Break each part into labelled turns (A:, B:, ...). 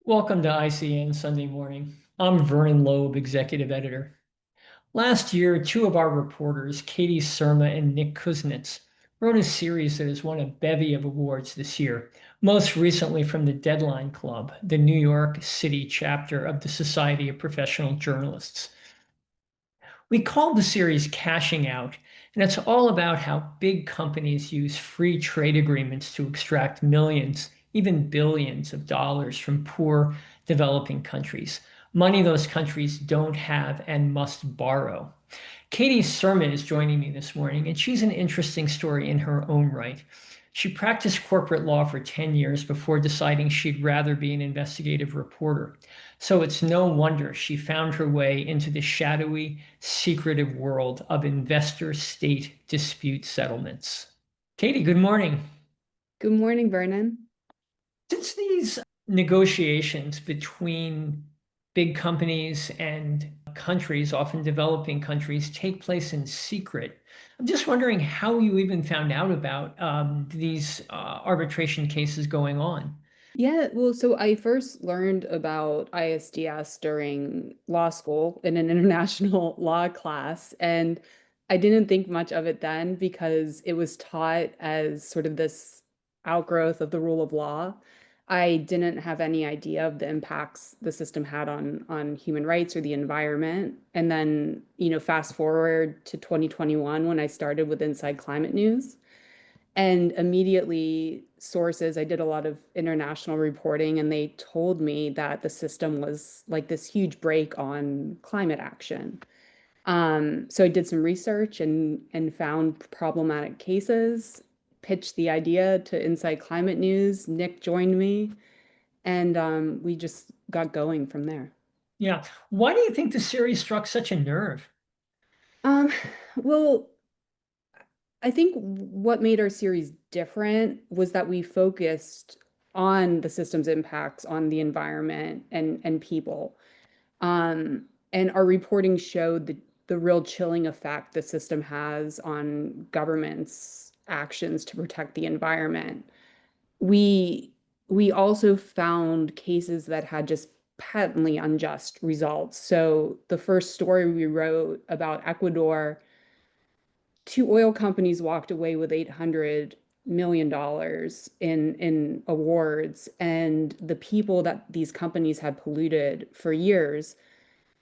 A: Welcome to ICN Sunday Morning. I'm Vernon Loeb, Executive Editor. Last year, two of our reporters, Katie Surma and Nick Kuznets, wrote a series that has won a bevy of awards this year, most recently from the Deadline Club, the New York City chapter of the Society of Professional Journalists. We called the series Cashing Out, and it's all about how big companies use free trade agreements to extract millions, even billions of dollars from poor developing countries, money those countries don't have and must borrow. Katie Surma is joining me this morning, and she's an interesting story in her own right. She practiced corporate law for 10 years before deciding she'd rather be an investigative reporter. So it's no wonder she found her way into the shadowy, secretive world of investor-state dispute settlements. Katie, good morning.
B: Good morning, Vernon.
A: Since these negotiations between big companies and countries, often developing countries, take place in secret, I'm just wondering how you even found out about these arbitration cases going on.
B: Yeah, well, so I first learned about ISDS during law school in an international law class, and I didn't think much of it then because it was taught as sort of this outgrowth of the rule of law. I didn't have any idea of the impacts the system had on human rights or the environment. And then, fast forward to 2021 when I started with Inside Climate News. And immediately, sources, I did a lot of international reporting, and they told me that the system was like this huge break on climate action. So I did some research and found problematic cases, pitched the idea to Inside Climate News. Nick joined me, and we just got going from there.
A: Yeah. Why do you think the series struck such a nerve?
B: Um, well, I think what made our series different was that we focused on the system's impacts on the environment and people. And our reporting showed the real chilling effect the system has on governments' actions to protect the environment. We we also found cases that had just patently unjust results. So the first story we wrote about Ecuador, two oil companies walked away with $800 million in awards, and the people that these companies had polluted for years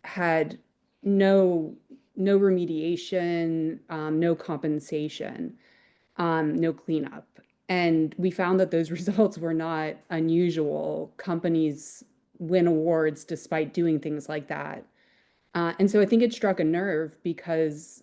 B: had no no remediation, no compensation, no cleanup. And we found that those results were not unusual. Companies win awards despite doing things like that. And so I think it struck a nerve because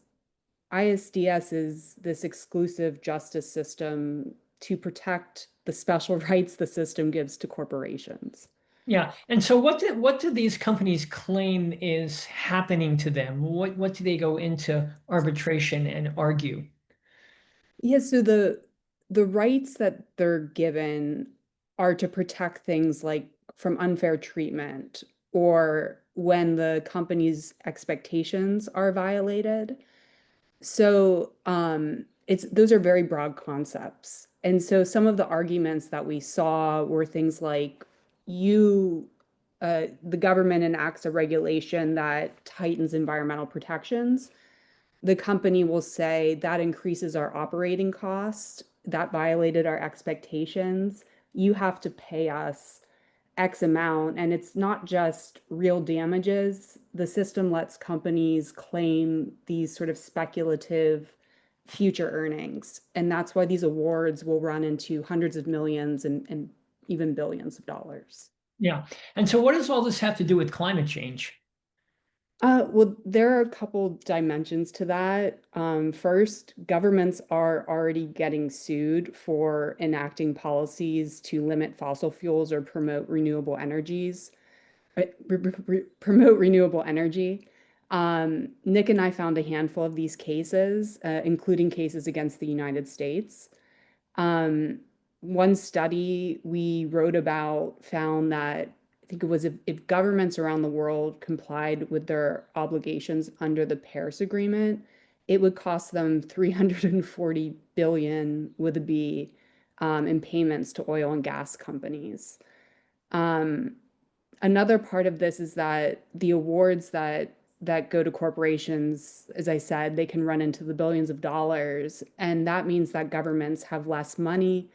B: ISDS is this exclusive justice system to protect the special rights the system gives to corporations.
A: Yeah. And so what do these companies claim is happening to them? What do they go into arbitration and argue?
B: Yeah, so the rights that they're given are to protect things like from unfair treatment or when the company's expectations are violated. So it's those are very broad concepts. And so some of the arguments that we saw were things like you the government enacts a regulation that tightens environmental protections. The company will say that increases our operating costs, that violated our expectations. You have to pay us X amount. And it's not just real damages. The system lets companies claim these sort of speculative future earnings. And that's why these awards will run into hundreds of millions and even billions of dollars.
A: Yeah. And so what does all this have to do with climate change?
B: Well, there are a couple dimensions to that. First, governments are already getting sued for enacting policies to limit fossil fuels or promote renewable energies, promote renewable energy. Nick and I found a handful of these cases, including cases against the United States. Um, One study we wrote about found that I think it was if governments around the world complied with their obligations under the Paris Agreement, it would cost them 340 billion with a B in payments to oil and gas companies. Um, another part of this is that the awards that go to corporations, as I said, they can run into the billions of dollars, and that means that governments have less money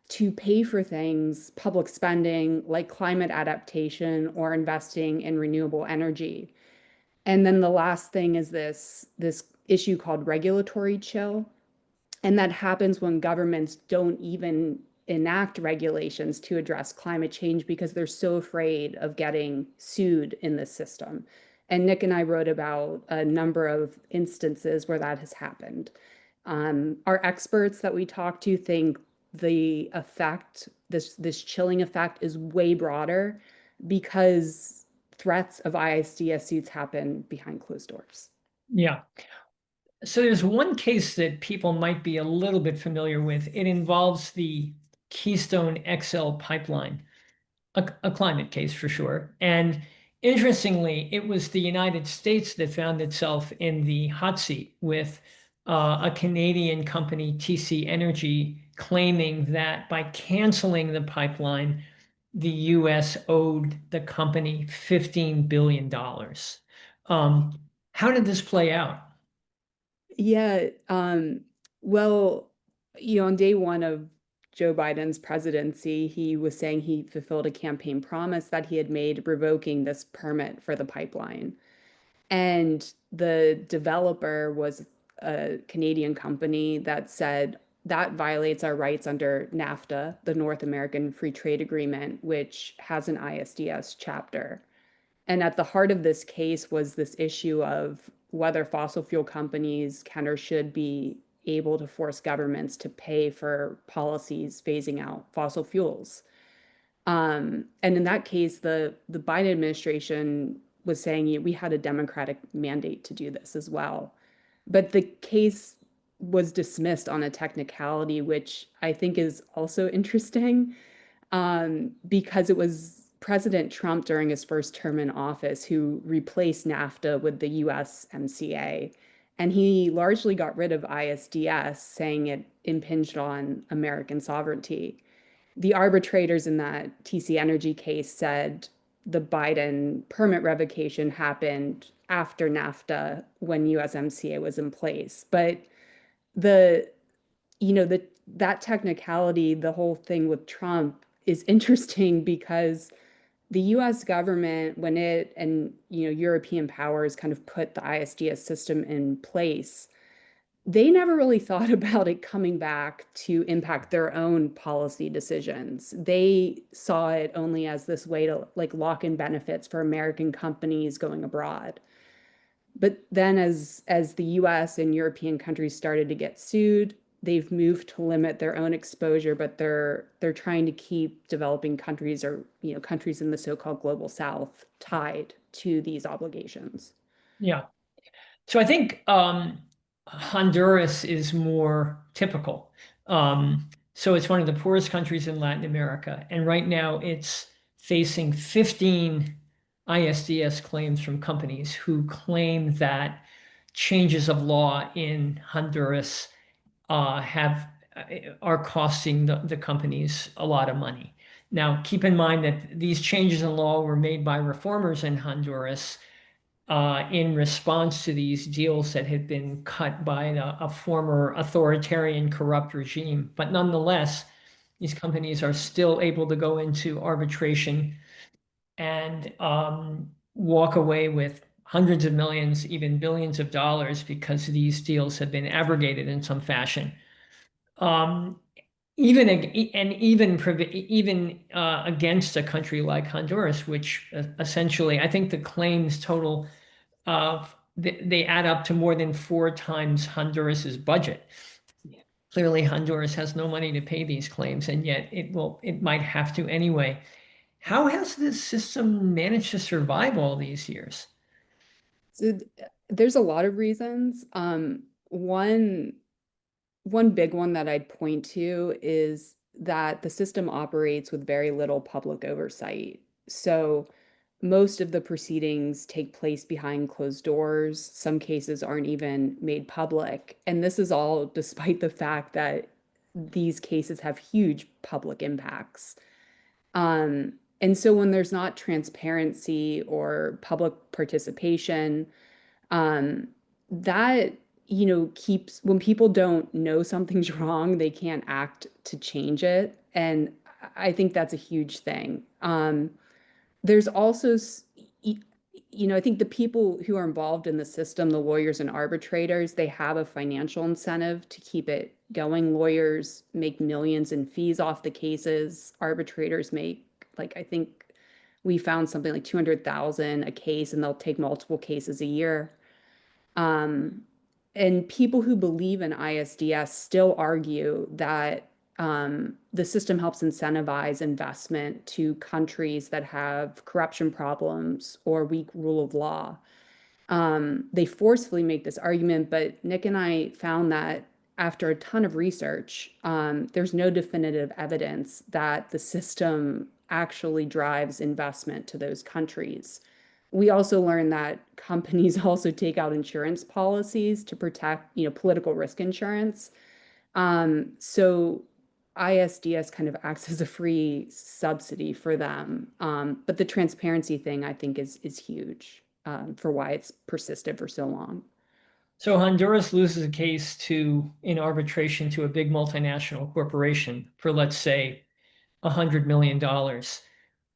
B: to pay for things, public spending like climate adaptation or investing in renewable energy. And then the last thing is this issue called regulatory chill. And that happens when governments don't even enact regulations to address climate change because they're so afraid of getting sued in this system. And Nick and I wrote about a number of instances where that has happened. Our experts that we talk to think the effect, this chilling effect, is way broader because threats of ISDS suits happen behind closed doors.
A: Yeah. So there's one case that people might be a little bit familiar with. It involves the Keystone XL pipeline, a climate case for sure. And interestingly, it was the United States that found itself in the hot seat with a Canadian company, TC Energy, claiming that by canceling the pipeline, the US owed the company $15 billion. How did this play out?
B: Yeah, well, on day one of Joe Biden's presidency, he was saying he fulfilled a campaign promise that he had made revoking this permit for the pipeline. And the developer was a Canadian company that said that violates our rights under NAFTA, the North American Free Trade Agreement, which has an ISDS chapter. And at the heart of this case was this issue of whether fossil fuel companies can or should be able to force governments to pay for policies phasing out fossil fuels. And in that case, the Biden administration was saying we had a democratic mandate to do this as well. But the case was dismissed on a technicality, which I think is also interesting, because it was President Trump during his first term in office who replaced NAFTA with the USMCA. And he largely got rid of ISDS, saying it impinged on American sovereignty. The arbitrators in that TC Energy case said the Biden permit revocation happened after NAFTA when USMCA was in place. But the that technicality, the whole thing with Trump is interesting because the US government, when it and European powers kind of put the ISDS system in place, they never really thought about it coming back to impact their own policy decisions. They saw it only as this way to like lock in benefits for American companies going abroad. But then as the US and European countries started to get sued, they've moved to limit their own exposure, but they're trying to keep developing countries or countries in the so-called global south tied to these obligations.
A: Yeah. So I think Honduras is more typical. So it's one of the poorest countries in Latin America, and right now it's facing 15 ISDS claims from companies who claim that changes of law in Honduras have are costing the companies a lot of money. Now, keep in mind that these changes in law were made by reformers in Honduras in response to these deals that had been cut by a former authoritarian corrupt regime. But nonetheless, these companies are still able to go into arbitration and walk away with hundreds of millions, even billions of dollars because these deals have been abrogated in some fashion. Um, even against a country like Honduras, which essentially I think the claims total they add up to more than 4 times Honduras's budget. Clearly, Honduras has no money to pay these claims, and yet it might have to anyway. How has this system managed to survive all these years?
B: So there's a lot of reasons. One big one that I'd point to is that the system operates with very little public oversight. So most of the proceedings take place behind closed doors. Some cases aren't even made public. And this is all despite the fact that these cases have huge public impacts. And so when there's not transparency or public participation, um, that, keeps when people don't know something's wrong, they can't act to change it. And I think that's a huge thing. There's also, I think the people who are involved in the system, the lawyers and arbitrators, they have a financial incentive to keep it going. Lawyers make millions in fees off the cases. Arbitrators make, like, I think we found something like 200,000 a case, and they'll take multiple cases a year. Um, and people who believe in ISDS still argue that the system helps incentivize investment to countries that have corruption problems or weak rule of law. They forcefully make this argument, but Nick and I found that after a ton of research, there's no definitive evidence that the system actually drives investment to those countries. We also learned that companies also take out insurance policies to protect, political risk insurance. So ISDS kind of acts as a free subsidy for them. But the transparency thing, I think, is huge, for why it's persisted for so long.
A: So Honduras loses a case in arbitration to a big multinational corporation for, let's say, $100 million.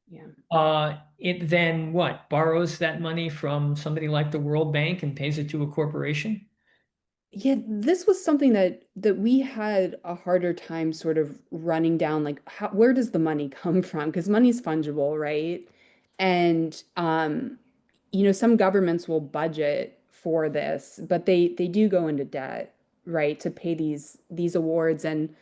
B: Yeah.
A: It then what? Borrows that money from somebody like the World Bank and pays it to a corporation?
B: Yeah, this was something that we had a harder time sort of running down, like, where does the money come from? Because money's fungible, right? And some governments will budget for this, but they do go into debt, right, to pay these awards. And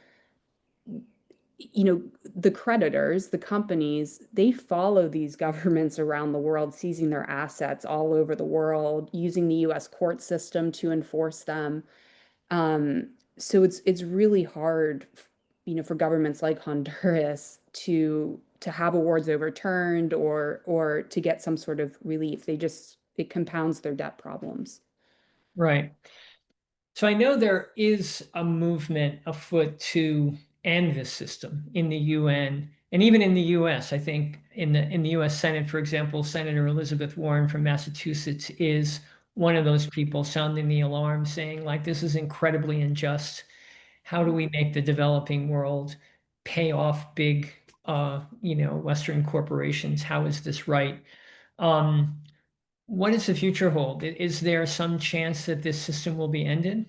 B: the creditors, the companies, they follow these governments around the world, seizing their assets all over the world, using the US court system to enforce them. Um, so it's really hard, for governments like Honduras to have awards overturned or to get some sort of relief. It compounds their debt problems.
A: Right. So I know there is a movement afoot to end this system in the UN and even in the US. I think in the US Senate, for example, Senator Elizabeth Warren from Massachusetts is one of those people sounding the alarm, saying, like, this is incredibly unjust. How do we make the developing world pay off big, Western corporations? How is this right? Um, what does the future hold? Is there some chance that this system will be ended?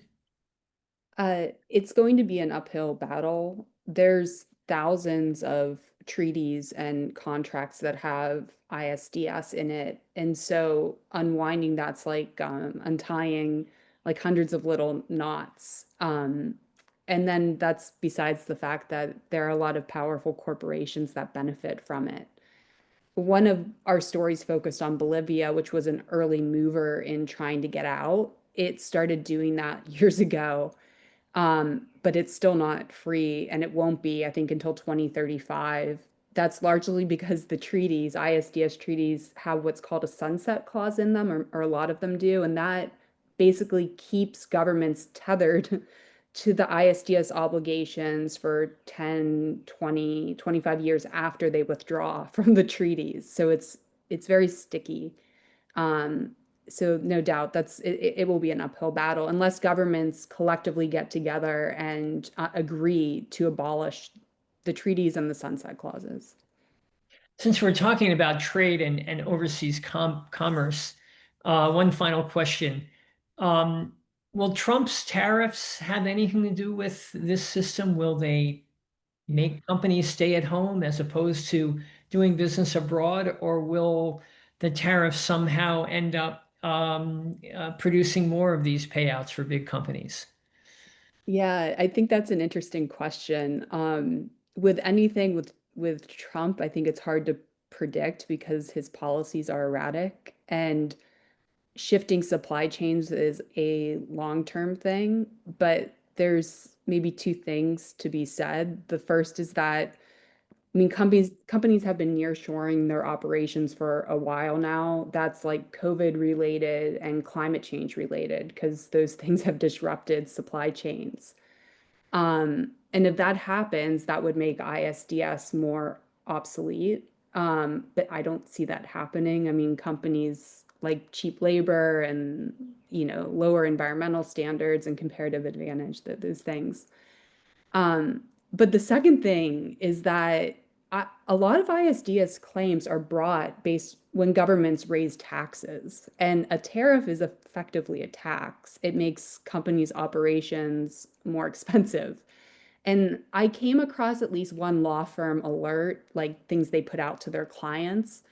B: It's going to be an uphill battle. There's thousands of treaties and contracts that have ISDS in it. And so unwinding that's like untying like hundreds of little knots. And then that's besides the fact that there are a lot of powerful corporations that benefit from it. One of our stories focused on Bolivia, which was an early mover in trying to get out. It started doing that years ago, but it's still not free, and it won't be, I think, until 2035. That's largely because the treaties, ISDS treaties, have what's called a sunset clause in them, or a lot of them do, and that basically keeps governments tethered to the ISDS obligations for 10, 20, 25 years after they withdraw from the treaties. So it's very sticky. Um, so no doubt it will be an uphill battle unless governments collectively get together and agree to abolish the treaties and the sunset clauses.
A: Since we're talking about trade and overseas commerce, one final question. Um, will Trump's tariffs have anything to do with this system? Will they make companies stay at home as opposed to doing business abroad, or will the tariffs somehow end up producing more of these payouts for big companies?
B: Yeah, I think that's an interesting question. With anything with Trump, I think it's hard to predict because his policies are erratic, and shifting supply chains is a long-term thing, but there's maybe two things to be said. The first is that, I mean, companies have been nearshoring their operations for a while now. That's like COVID related and climate change related because those things have disrupted supply chains. And if that happens, that would make ISDS more obsolete. But I don't see that happening. I mean, companies like cheap labor and, lower environmental standards and comparative advantage, those things. Um, but the second thing is that a lot of ISDS claims are brought based when governments raise taxes, and a tariff is effectively a tax. It makes companies' operations more expensive. And I came across at least one law firm alert, like things they put out to their clients,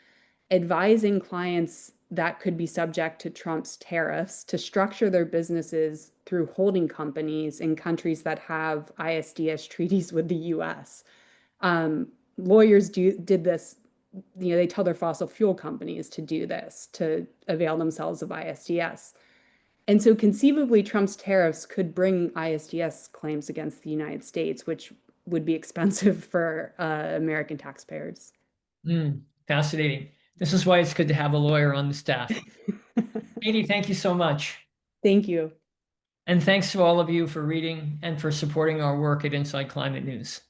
B: advising clients that could be subject to Trump's tariffs to structure their businesses through holding companies in countries that have ISDS treaties with the US. Lawyers did this, they tell their fossil fuel companies to do this to avail themselves of ISDS. And so conceivably, Trump's tariffs could bring ISDS claims against the United States, which would be expensive for American taxpayers.
A: Fascinating. This is why it's good to have a lawyer on the staff. Katie, thank you so much.
B: Thank you.
A: And thanks to all of you for reading and for supporting our work at Inside Climate News.